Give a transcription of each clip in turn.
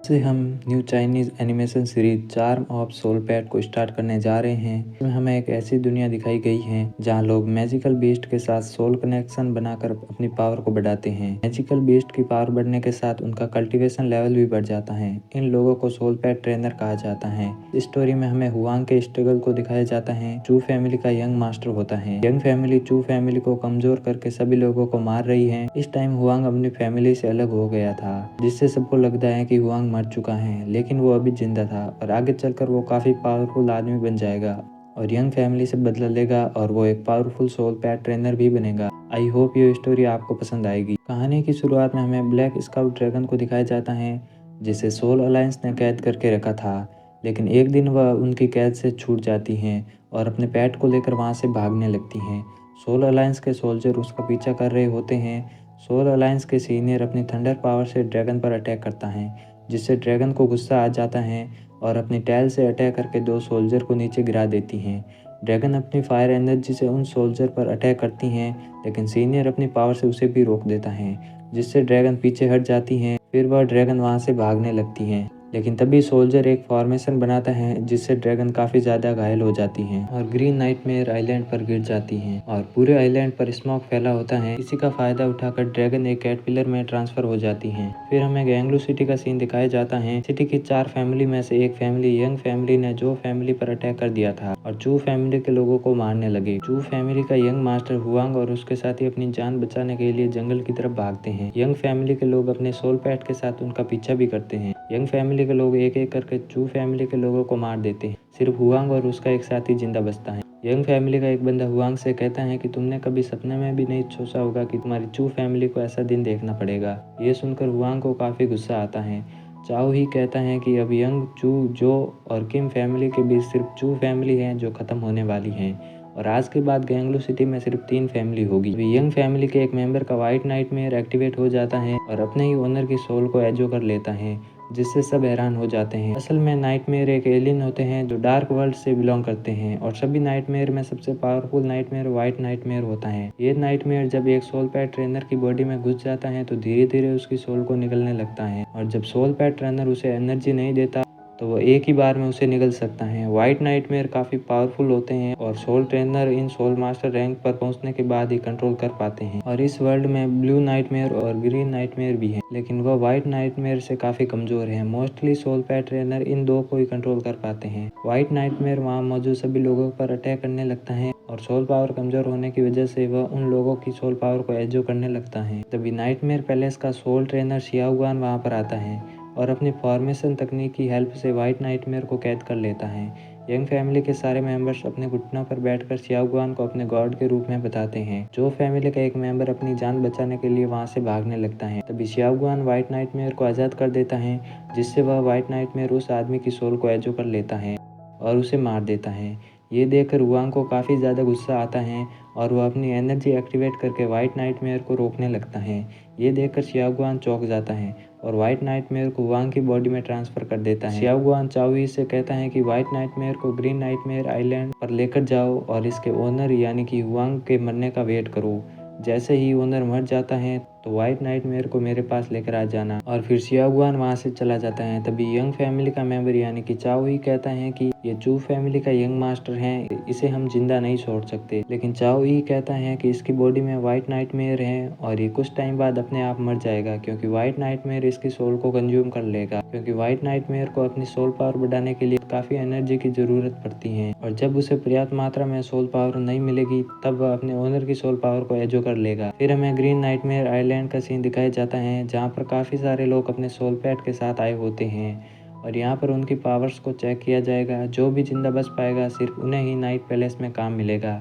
से हम new Chinese animation series charm of soul pet को स्टार्ट करने जा रहे हैं। इसमें हमें एक ऐसी दुनिया दिखाई गई है जहां लोग मैजिकल बीस्ट के साथ सोल कनेक्शन बनाकर अपनी पावर को बढ़ाते हैं। मैजिकल बीस्ट की पावर बढ़ने के साथ उनका कल्टीवेशन लेवल भी बढ़ जाता है। इन लोगों को सोल पैट ट्रेनर कहा जाता है। इस स्टोरी में हमें हुआंग के स्ट्रगल को दिखाया जाता है। चू फैमिली का यंग मास्टर होता है। यंग फैमिली चू फैमिली को कमजोर करके सभी लोगों को मार रही है। इस टाइम हुआंग अपनी फैमिली से अलग हो गया था, जिससे सबको लगता है कि हुआंग मर चुका है, लेकिन वो अभी जिंदा था और आगे चलकर वो काफी पावरफुल आदमी बन जाएगा और यंग फैमिली से बदला लेगा और वो एक पावरफुल सोल पैट ट्रेनर भी बनेगा। आई होप ये स्टोरी आपको पसंद आएगी। कहानी की शुरुआत में हमें ब्लैक स्काउट ड्रैगन को दिखाया जाता है, जिसे सोल अलायंस ने कैद करके रखा था, लेकिन एक दिन वह उनकी कैद से छूट जाती हैं और अपने पैट को लेकर वहां से भागने लगती हैं। सोल अलायंस के सोल्जर उसका पीछा कर रहे होते हैं। सोल अलायंस के सीनियर अपनी थंडर पावर से ड्रैगन पर अटैक करता है, जिससे ड्रैगन को गुस्सा आ जाता है और अपनी टैल से अटैक करके दो सोल्जर को नीचे गिरा देती हैं। ड्रैगन अपनी फायर एनर्जी से उन सोल्जर पर अटैक करती हैं, लेकिन सीनियर अपनी पावर से उसे भी रोक देता है, जिससे ड्रैगन पीछे हट जाती हैं। फिर वह ड्रैगन वहां से भागने लगती हैं, लेकिन तभी सोल्जर एक फॉर्मेशन बनाता है, जिससे ड्रैगन काफी ज्यादा घायल हो जाती हैं और ग्रीन नाइटमेयर आइलैंड पर गिर जाती हैं और पूरे आइलैंड पर स्मोक फैला होता है। इसी का फायदा उठाकर ड्रैगन एक कैटरपिलर में ट्रांसफर हो जाती हैं। फिर हमें गैंगलू सिटी का सीन दिखाया जाता है। सिटी की 4 फैमिली में से एक फैमिली यंग फैमिली ने जो फैमिली पर अटैक कर दिया था और चू फैमिली के लोगों को मारने लगे। चू फैमिली का यंग मास्टर हुआंग और उसके साथी अपनी जान बचाने के लिए जंगल की तरफ भागते हैं। यंग फैमिली के लोग अपने सोल पैट के साथ उनका पीछा भी करते हैं। यंग फैमिली के लोग एक एक करके चू फैमिली के लोगों को मार देते हैं। सिर्फ हुआंग और उसका एक साथी जिंदा बचता है। यंग फैमिली का एक बंदा हुआंग से कहता है कि तुमने कभी सपने में भी नहीं सोचा होगा कि तुम्हारी चू फैमिली को ऐसा दिन देखना पड़ेगा। ये सुनकर हुआंग को काफी गुस्सा आता है। चाओ ही कहता है कि अब यंग, चू, जो और किम फैमिली के बीच सिर्फ चू फैमिली है जो खत्म होने वाली है और आज के बाद गैंगलू सिटी में सिर्फ 3 फैमिली होगी। अभी यंग फैमिली के एक मेंबर का व्हाइट नाइटमेयर एक्टिवेट हो जाता है और अपने ही ओनर की सोल को एजो कर लेता है, जिससे सब हैरान हो जाते हैं। असल में नाइटमेयर एक एलियन होते हैं जो डार्क वर्ल्ड से बिलोंग करते हैं और सभी नाइटमेयर में सबसे पावरफुल नाइटमेयर व्हाइट नाइटमेयर होता है। ये नाइटमेयर जब एक सोल पैट ट्रेनर की बॉडी में घुस जाता है तो धीरे धीरे उसकी सोल को निकलने लगता है और जब सोल पैट ट्रेनर उसे एनर्जी नहीं देता तो वो एक ही बार में उसे निगल सकता है। व्हाइट नाइटमेयर काफी पावरफुल होते हैं और soul trainer in soul master rank पर पहुंचने के बाद ही कंट्रोल कर पाते हैं। और इस वर्ल्ड में ब्लू नाइटमेयर और ग्रीन नाइटमेयर भी है, लेकिन वह व्हाइट नाइटमेयर से काफी कमजोर है। मोस्टली सोल पैट ट्रेनर इन दो को ही कंट्रोल कर पाते हैं। व्हाइट नाइटमेयर वहाँ मौजूद सभी लोगों पर अटैक करने लगता है और सोल पावर कमजोर होने की वजह से वह उन लोगों की सोल पावर को एजो करने लगता है। तभी नाइटमेयर पैलेस का सोल ट्रेनर शियाओगुआन वहाँ पर आता है और अपनी फॉर्मेशन तकनीक की हेल्प से व्हाइट नाइटमेयर को कैद कर लेता है। यंग फैमिली के सारे मेंबर्स अपने घुटनों पर बैठकर शियाओगुआन को अपने गॉड के रूप में बताते हैं। जो फैमिली का एक मेंबर अपनी जान बचाने के लिए वहां से भागने लगता है, तभी शियाओगुआन व्हाइट नाइटमेयर को आजाद कर देता है, जिससे वह व्हाइट नाइटमेयर उस आदमी की सोल को एजो कर लेता है और उसे मार देता है। ये देखकर हुआंग को काफ़ी ज़्यादा गुस्सा आता है और वह अपनी एनर्जी एक्टिवेट करके व्हाइट नाइटमेयर को रोकने लगता है। ये देखकर शियाओगुआन चौंक जाता है और व्हाइट नाइटमेयर को हुआंग की बॉडी में ट्रांसफर कर देता है। शियाओगुआन चाओई से कहता है कि व्हाइट नाइटमेयर को ग्रीन नाइटमेयर आइलैंड पर लेकर जाओ और इसके ओनर यानी कि हुआंग के मरने का वेट करो। जैसे ही ओनर मर जाता है तो व्हाइट नाइटमेयर को मेरे पास लेकर आ जाना। और फिर शियाओगुआन वहां से चला जाता है। तभी यंग फैमिली का मेंबर यानी कि चाओ ही कहता है कि ये चू फैमिली का यंग मास्टर है, इसे हम जिंदा नहीं छोड़ सकते। लेकिन चाओ ही कहता है कि इसकी बॉडी में व्हाइट नाइटमेयर है और ये कुछ टाइम बाद अपने आप मर जाएगा, क्योंकि व्हाइट नाइटमेयर इसकी सोल को कंज्यूम कर लेगा। क्योंकि व्हाइट नाइटमेयर को अपनी सोल पावर बढ़ाने के लिए काफी एनर्जी की जरूरत पड़ती है और जब उसे पर्याप्त मात्रा में सोल पावर नहीं मिलेगी तब वह अपने ओनर की सोल पावर को एजो कर लेगा। फिर हमें ग्रीन नाइटमेयर आइलैंड का सीन दिखाया जाता है, जहाँ पर काफी सारे लोग अपने सोल पैट के साथ आए होते हैं और यहाँ पर उनकी पावर्स को चेक किया जाएगा। जो भी जिंदा बच पाएगा सिर्फ उन्हें ही नाइट पैलेस में काम मिलेगा,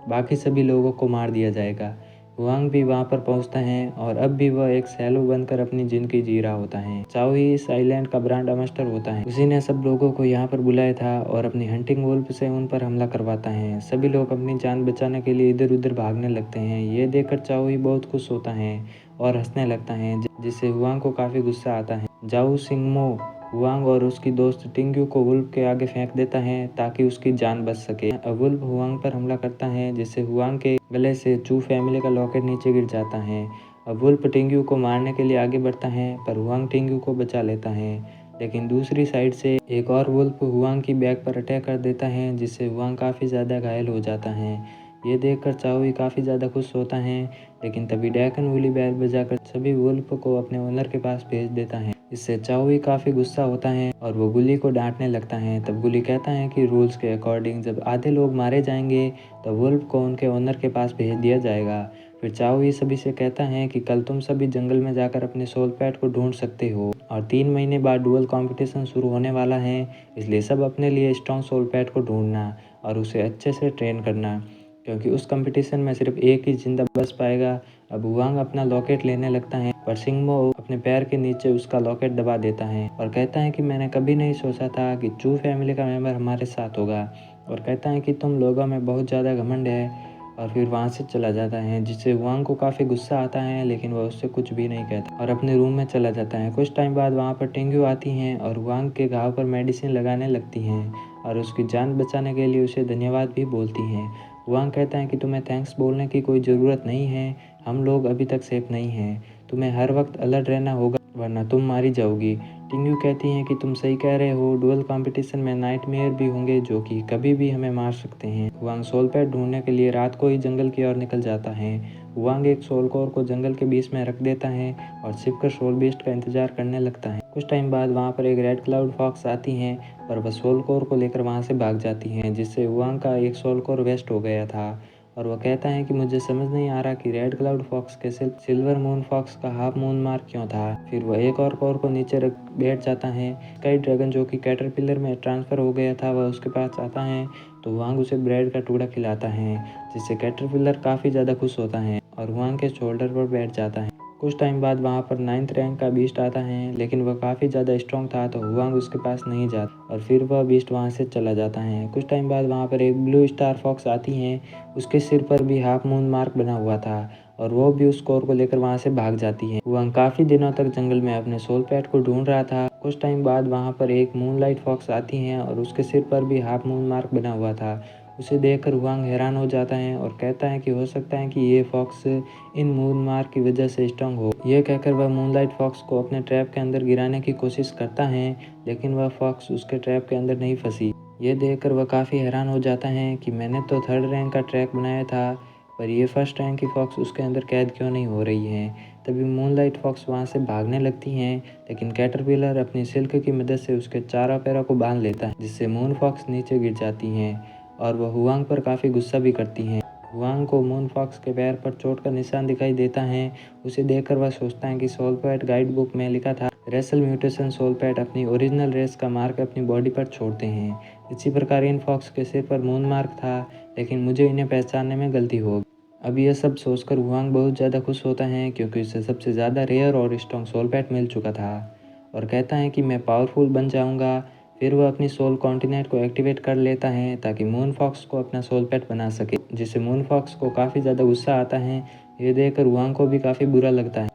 बाकी सभी लोगों को मार दिया जाएगा। हुआंग भी वहां पर पहुंचता है और अब भी वह एक सैलू बनकर अपनी जिंदगी जी रहा होता है। चाओ ही इस आइलैंड का ब्रांड एम्बेसडर होता है। उसी ने सब लोगों को यहाँ पर बुलाया था और अपनी हंटिंग वुल्फ से उन पर हमला करवाता है। सभी लोग अपनी जान बचाने के लिए इधर उधर भागने लगते हैं। ये देखकर चाओ ही बहुत खुश होता है और हंसने लगता है, जिससे हुआंग को काफी गुस्सा आता है। जाओ सिंगमो हुआंग और उसकी दोस्त टिंग्यू को वुल्फ के आगे फेंक देता है ताकि उसकी जान बच सके। वुल्फ हुआंग पर हमला करता है, जिससे हुआंग के गले से चू फैमिली का लॉकेट नीचे गिर जाता है। वुल्फ टिंग्यू को मारने के लिए आगे बढ़ता है पर हुआंग टिंग्यू को बचा लेता है। लेकिन दूसरी साइड से एक और वुल्फ हुआंग की बैग पर अटैक कर देता है, जिससे हुआंग काफ़ी ज़्यादा घायल हो जाता है। ये देखकर चाओई काफ़ी ज़्यादा खुश होता है, लेकिन तभी डैकन वुली बैल बजाकर सभी वुल्फ को अपने ओनर के पास भेज देता है। इससे चाओई काफ़ी गुस्सा होता है और वो गुली को डांटने लगता है। तब गुली कहता है कि रूल्स के अकॉर्डिंग जब आधे लोग मारे जाएंगे तो वुल्फ को उनके ओनर के पास भेज दिया जाएगा। फिर चाओई सभी से कहता है कि कल तुम सभी जंगल में जाकर अपने सोल पैड को ढूंढ सकते हो और 3 महीने बाद डुअल कंपटीशन शुरू होने वाला है, इसलिए सब अपने लिए स्ट्रॉन्ग सोल पैड को ढूंढना और उसे अच्छे से ट्रेन करना, क्योंकि उस कंपटीशन में सिर्फ एक ही जिंदा बच पाएगा। अब हुआंग अपना लॉकेट लेने लगता है, पर सिंगमो अपने पैर के नीचे उसका लॉकेट दबा देता है और कहता है कि मैंने कभी नहीं सोचा था कि चू फैमिली का मेंबर हमारे साथ होगा, और कहता है कि तुम लोगों में बहुत ज़्यादा घमंड है, और फिर वहाँ से चला जाता है, जिससे हुआंग को काफ़ी गुस्सा आता है, लेकिन वह उससे कुछ भी नहीं कहता और अपने रूम में चला जाता है। कुछ टाइम बाद वहाँ पर टिंग्यू आती हैं और हुआंग के घाव पर मेडिसिन लगाने लगती हैं और उसकी जान बचाने के लिए उसे धन्यवाद भी बोलती हैं। हुआंग कहता है कि तुम्हें थैंक्स बोलने की कोई ज़रूरत नहीं है, हम लोग अभी तक सेफ नहीं हैं, तुम्हें हर वक्त अलर्ट रहना होगा वरना तुम मारी जाओगी। टिंग्यू कहती हैं कि तुम सही कह रहे हो, डुअल कंपटीशन में नाइटमेयर भी होंगे जो कि कभी भी हमें मार सकते हैं। हुआंग सोल पैड ढूंढने के लिए रात को ही जंगल की ओर निकल जाता है। हुआंग एक सोल कोर को जंगल के बीच में रख देता है और छिपकर सोल बीस्ट का इंतजार करने लगता है। कुछ टाइम बाद वहाँ पर एक रेड क्लाउड फॉक्स आती हैं, पर वह सोल कोर को लेकर वहाँ से भाग जाती हैं, जिससे हुआंग का एक सोल कोर वेस्ट हो गया था। और वह कहता है कि मुझे समझ नहीं आ रहा कि रेड क्लाउड फॉक्स के सिल्वर मून फॉक्स का हाफ मून मार्क क्यों था। फिर वह एक और कोर को नीचे रख बैठ जाता है। स्काई ड्रैगन जो कि कैटरपिलर में ट्रांसफ़र हो गया था, वह उसके पास आता है तो हुआंग उसे ब्रेड का टुकड़ा खिलाता है, जिससे कैटरपिलर काफ़ी ज़्यादा खुश होता है और हुआंग के शोल्डर पर बैठ जाता है। कुछ टाइम बाद वहाँ पर 9th रैंक का बीस्ट आता है, लेकिन वह काफ़ी ज़्यादा स्ट्रॉन्ग था तो हुआंग उसके पास नहीं जाता और फिर वह बीस्ट वहाँ से चला जाता है। कुछ टाइम बाद वहाँ पर एक ब्लू स्टार फॉक्स आती हैं, उसके सिर पर भी हाफ मून मार्क बना हुआ था और वो भी उस कोर को लेकर वहाँ से भाग जाती है। हुआंग काफ़ी दिनों तक जंगल में अपने सोल पैड को ढूंढ रहा था। कुछ टाइम बाद वहाँ पर एक मूनलाइट फॉक्स आती हैं और उसके सिर पर भी हाफ मून मार्क बना हुआ था। उसे देखकर हुआंग हैरान हो जाता है और कहता है कि हो सकता है कि ये फॉक्स इन मून मार्क की वजह से स्ट्रॉन्ग हो। यह कहकर वह मूनलाइट फॉक्स को अपने ट्रैप के अंदर गिराने की कोशिश करता है, लेकिन वह फॉक्स उसके ट्रैप के अंदर नहीं फंसी। ये देखकर वह काफ़ी हैरान हो जाता है कि मैंने तो 3rd रैंक का ट्रैक बनाया था, पर ये 1st रैंक की फॉक्स उसके अंदर कैद क्यों नहीं हो रही है। तभी मूनलाइट फॉक्स वहाँ से भागने लगती हैं, लेकिन कैटरपिलर अपनी सिल्क की मदद से उसके चारों पैरों को बांध लेता है, जिससे मून फॉक्स नीचे गिर जाती हैं और वह हुआंग पर काफ़ी गुस्सा भी करती हैं। हुआंग को मून फॉक्स के पैर पर चोट का निशान दिखाई देता है। उसे देखकर वह सोचता है कि सोल पैड गाइड बुक में लिखा था रेसल म्यूटेशन सोल पैड अपनी ओरिजिनल रेस का मार्क अपनी बॉडी पर छोड़ते हैं। इसी प्रकार इन फॉक्स के सिर पर मून मार्क था, लेकिन मुझे इन्हें पहचानने में गलती हो गई। अब यह सब सोचकर हुआंग बहुत ज़्यादा खुश होता है, क्योंकि उसे सबसे ज़्यादा रेयर और स्ट्रॉन्ग सोल पैड मिल चुका था और कहता है कि मैं पावरफुल बन जाऊंगा। फिर वह अपनी सोल कॉन्टिनेंट को एक्टिवेट कर लेता है ताकि मून फॉक्स को अपना सोल पेट बना सके, जिससे मून फॉक्स को काफ़ी ज़्यादा गुस्सा आता है। ये देखकर हुआंग को भी काफ़ी बुरा लगता है।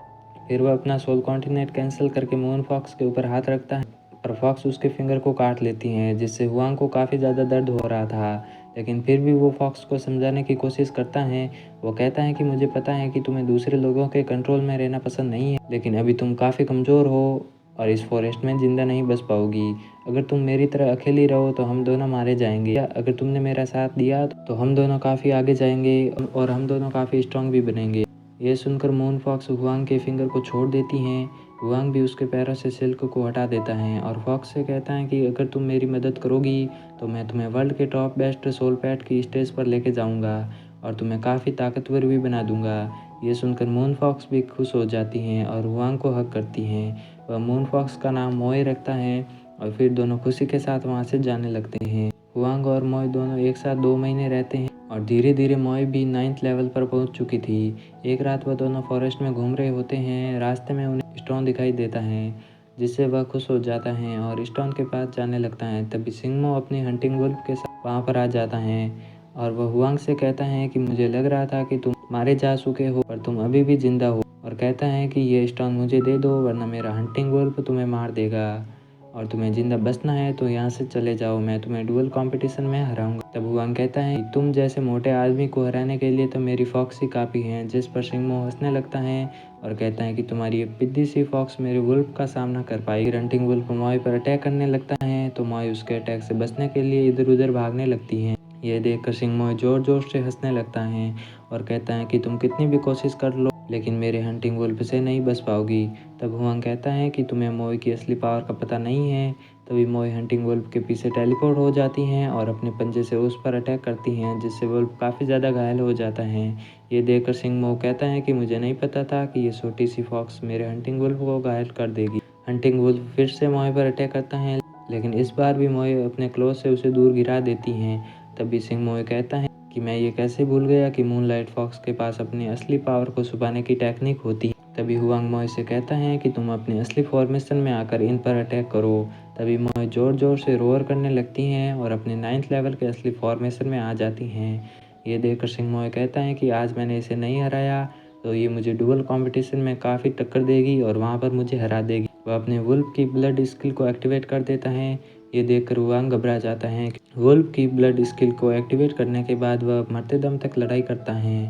फिर वह अपना सोल कॉन्टिनेंट कैंसिल करके मून फॉक्स के ऊपर हाथ रखता है, पर फॉक्स उसके फिंगर को काट लेती हैं, जिससे हुआंग को काफ़ी ज़्यादा दर्द हो रहा था। लेकिन फिर भी वो फॉक्स को समझाने की कोशिश करता है। वो कहता है कि मुझे पता है कि तुम्हें दूसरे लोगों के कंट्रोल में रहना पसंद नहीं है, लेकिन अभी तुम काफ़ी कमज़ोर हो और इस फॉरेस्ट में ज़िंदा नहीं बच पाओगी। अगर तुम मेरी तरह अकेली रहो तो हम दोनों मारे जाएंगे, या अगर तुमने मेरा साथ दिया तो हम दोनों काफ़ी आगे जाएंगे और हम दोनों काफ़ी स्ट्रांग भी बनेंगे। ये सुनकर मून फॉक्स हुआंग के फिंगर को छोड़ देती हैं। हुआंग भी उसके पैरों से सिल्क को हटा देता है और फॉक्स से कहता है कि अगर तुम मेरी मदद करोगी तो मैं तुम्हें वर्ल्ड के टॉप बेस्ट सोल पैट की स्टेज पर लेके जाऊंगा और तुम्हें काफ़ी ताकतवर भी बना दूंगा। ये सुनकर मून फॉक्स भी खुश हो जाती हैं और हुआंग को हक करती हैं। वह मून फॉक्स का नाम मोए रखता है और फिर दोनों खुशी के साथ वहाँ से जाने लगते हैं। हुआंग और मोए दोनों एक साथ 2 महीने रहते हैं और धीरे धीरे मोए भी 9th लेवल पर पहुंच चुकी थी। एक रात वह दोनों फॉरेस्ट में घूम रहे होते हैं। रास्ते में उन्हें स्टोन दिखाई देता है, जिससे वह खुश हो जाता है और स्टोन के पास जाने लगता है। तभी सिंगमो अपनी हंटिंग वुल्फ के साथ वहाँ पर आ जाता है और वह हुआंग से कहता है कि मुझे लग रहा था कि तुम मारे जा चुके हो, पर तुम अभी भी जिंदा हो, और कहता है कि ये स्टोन मुझे दे दो वरना मेरा हंटिंग वुल्फ तुम्हें मार देगा। और तुम्हें जिंदा बचना है तो यहाँ से चले जाओ, मैं तुम्हें डुअल कंपटीशन में हराऊंगा। तब हुआंग कहता है तुम जैसे मोटे आदमी को हराने के लिए तो मेरी फॉक्स ही काफ़ी है। जिस पर सिंगमो हंसने लगता है और कहता है कि तुम्हारी ये पिद्दी सी फॉक्स मेरे वुल्फ का सामना कर पाई। रंटिंग वुल्फ मोय पर अटैक करने लगता है तो मोय उसके अटैक से बचने के लिए इधर उधर भागने लगती है। ये देखकर सिंगमो जोर जोर से हंसने लगता है और कहता है कि तुम कितनी भी कोशिश कर लो लेकिन मेरे हंटिंग वुल्फ से नहीं बच पाओगी। तब हुआंग कहता है कि तुम्हें मोय की असली पावर का पता नहीं है। तभी मोय हंटिंग वुल्फ के पीछे टेलीपोर्ट हो जाती हैं और अपने पंजे से उस पर अटैक करती हैं, जिससे वुल्फ काफ़ी ज़्यादा घायल हो जाता है। ये देखकर सिंगमो कहता है कि मुझे नहीं पता था कि ये छोटी सी फॉक्स मेरे हंटिंग वुल्फ को घायल कर देगी। हंटिंग वुल्फ फिर से मोय पर अटैक करता है लेकिन इस बार भी मोय अपने क्लोज से उसे दूर गिरा देती हैं। तभी सिंगमो कहता है कि मैं ये कैसे भूल गया कि मूनलाइट फॉक्स के पास अपनी असली पावर को छुपाने की टेक्निक होती है। तभी हुआंग मोय से कहता है कि तुम अपनी असली फॉर्मेशन में आकर इन पर अटैक करो। तभी मोय जोर जोर से रोअर करने लगती हैं और अपने 9th लेवल के असली फॉर्मेशन में आ जाती हैं। ये देखकर सिंगमो कहता है कि आज मैंने इसे नहीं हराया तो ये मुझे डुअल कंपटीशन में काफ़ी टक्कर देगी और वहाँ पर मुझे हरा देगी। वह अपने वुल्फ की ब्लड स्किल को एक्टिवेट कर देता है। ये देखकर हुआंग घबरा जाता है। वुल्फ की ब्लड स्किल को एक्टिवेट करने के बाद वह मरते दम तक लड़ाई करता है।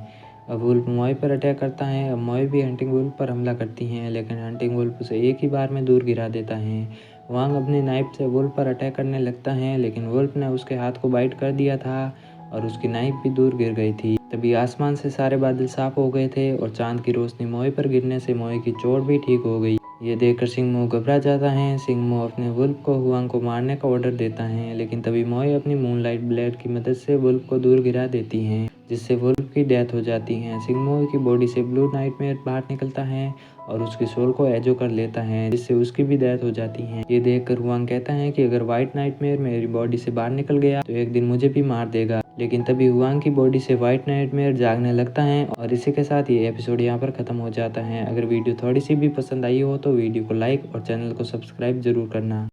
अब वुल्फ मोय पर अटैक करता है। अब मोय भी हंटिंग वुल्फ पर हमला करती हैं लेकिन हंटिंग वुल्फ उसे एक ही बार में दूर गिरा देता है। वांग अपनी नाइफ से वुल्फ पर अटैक करने लगता है लेकिन वुल्फ ने उसके हाथ को बाइट कर दिया था और उसकी नाइफ भी दूर गिर गई थी। तभी आसमान से सारे बादल साफ हो गए थे और चांद की रोशनी मोय पर गिरने से मोय की चोट भी ठीक हो गई। ये देखकर सिंगमो घबरा जाता है। सिंगमो अपने वुल्फ को हुआंग को मारने का ऑर्डर देता है लेकिन तभी मोय अपनी मूनलाइट ब्लेड की मदद से वुल्फ को दूर गिरा देती हैं, जिससे वुल्फ की डेथ हो जाती है। सिंगमो की बॉडी से ब्लू नाइटमेयर बाहर निकलता है और उसकी सोल को एजो कर लेता है, जिससे उसकी भी डेथ हो जाती है। ये देखकर हुआंग कहता है कि अगर व्हाइट नाइटमेयर मेरी बॉडी से बाहर निकल गया तो एक दिन मुझे भी मार देगा। लेकिन तभी हुआंग की बॉडी से व्हाइट नाइटमेयर जागने लगता है और इसी के साथ ये एपिसोड यहाँ पर खत्म हो जाता है। अगर वीडियो थोड़ी सी भी पसंद आई हो तो वीडियो को लाइक और चैनल को सब्सक्राइब जरूर करना।